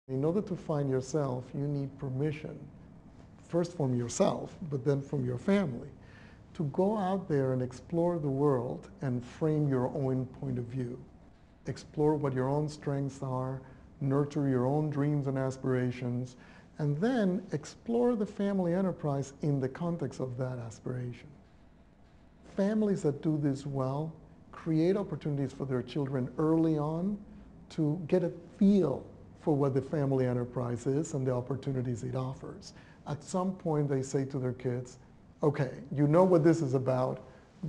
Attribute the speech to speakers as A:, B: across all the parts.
A: In order to find yourself, you need permission, first from yourself, but then from your family, to go out there and explore the world and frame your own point of view. Explore what your own strengths are, nurture your own dreams and aspirations, and then explore the family enterprise in the context of that aspiration. Families that do this well create opportunities for their children early on to get a feel for what the family enterprise is and the opportunities it offers. At some point they say to their kids, okay, you know what this is about,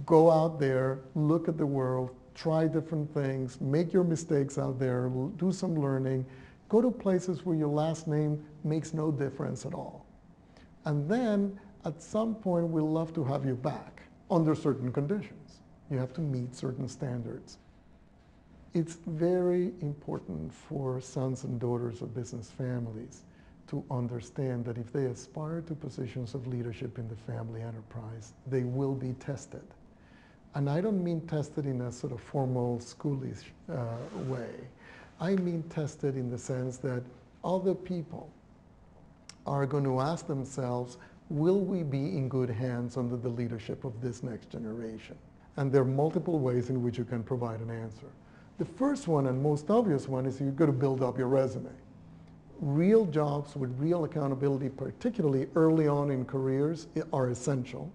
A: go out there, look at the world, try different things, make your mistakes out there, do some learning, go to places where your last name makes no difference at all. And then at some point we'll love to have you back under certain conditions. You have to meet certain standards. It's very important for sons and daughters of business families to understand that if they aspire to positions of leadership in the family enterprise, they will be tested. And I don't mean tested in a sort of formal schoolish way. I mean tested in the sense that other people are going to ask themselves, will we be in good hands under the leadership of this next generation? And there are multiple ways in which you can provide an answer. The first one and most obvious one is you've got to build up your resume. Real jobs with real accountability, particularly early on in careers, are essential.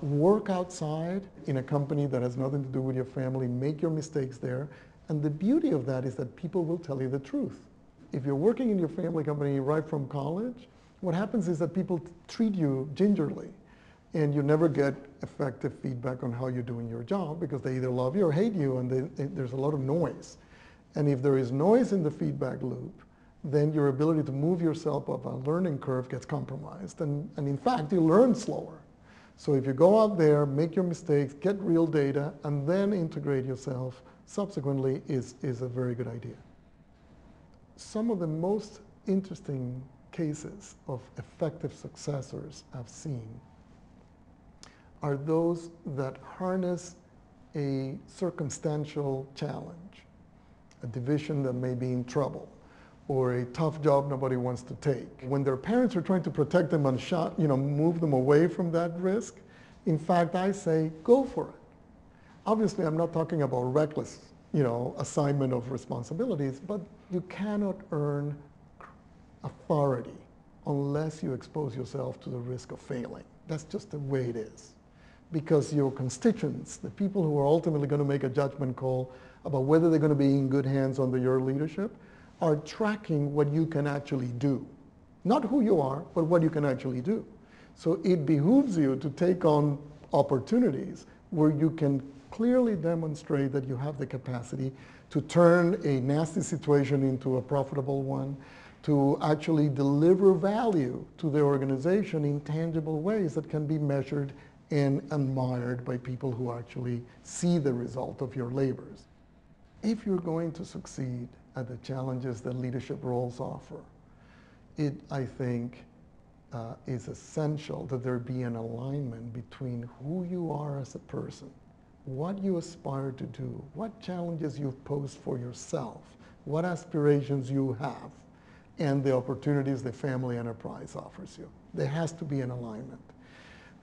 A: Work outside in a company that has nothing to do with your family, make your mistakes there. And the beauty of that is that people will tell you the truth. If you're working in your family company right from college, what happens is that people treat you gingerly. And you never get effective feedback on how you're doing your job because they either love you or hate you, and there's a lot of noise. And if there is noise in the feedback loop, then your ability to move yourself up a learning curve gets compromised. And in fact, you learn slower. So if you go out there, make your mistakes, get real data, and then integrate yourself subsequently is a very good idea. Some of the most interesting cases of effective successors I've seen are those that harness a circumstantial challenge, a division that may be in trouble, or a tough job nobody wants to take. When their parents are trying to protect them and move them away from that risk, in fact, I say, go for it. Obviously, I'm not talking about reckless, assignment of responsibilities, but you cannot earn authority unless you expose yourself to the risk of failing. That's just the way it is. Because your constituents, the people who are ultimately going to make a judgment call about whether they're going to be in good hands under your leadership, are tracking what you can actually do. Not who you are, but what you can actually do. So it behooves you to take on opportunities where you can clearly demonstrate that you have the capacity to turn a nasty situation into a profitable one, to actually deliver value to the organization in tangible ways that can be measured and admired by people who actually see the result of your labors. If you're going to succeed at the challenges that leadership roles offer, it, I think, is essential that there be an alignment between who you are as a person, what you aspire to do, what challenges you've posed for yourself, what aspirations you have, and the opportunities the family enterprise offers you. There has to be an alignment.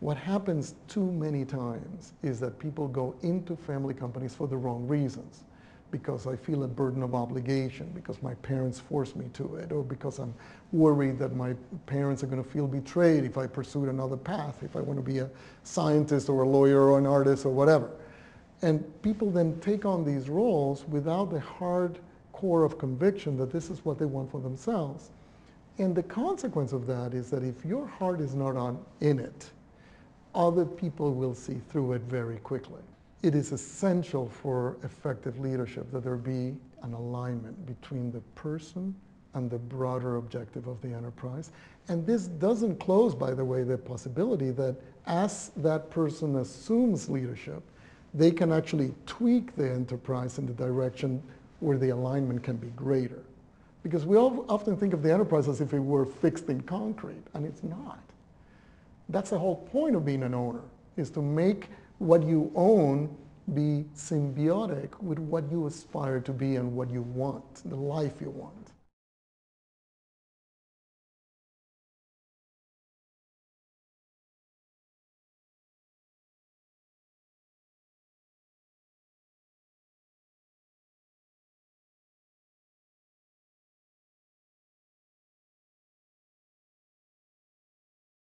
A: What happens too many times is that people go into family companies for the wrong reasons. Because I feel a burden of obligation, because my parents forced me to it, or because I'm worried that my parents are going to feel betrayed if I pursue another path, if I want to be a scientist or a lawyer or an artist or whatever. And people then take on these roles without the hard core of conviction that this is what they want for themselves. And the consequence of that is that if your heart is not in it, other people will see through it very quickly. It is essential for effective leadership that there be an alignment between the person and the broader objective of the enterprise. And this doesn't close, by the way, the possibility that as that person assumes leadership, they can actually tweak the enterprise in the direction where the alignment can be greater. Because we often think of the enterprise as if it were fixed in concrete, and it's not. That's the whole point of being an owner, is to make what you own be symbiotic with what you aspire to be and what you want, the life you want.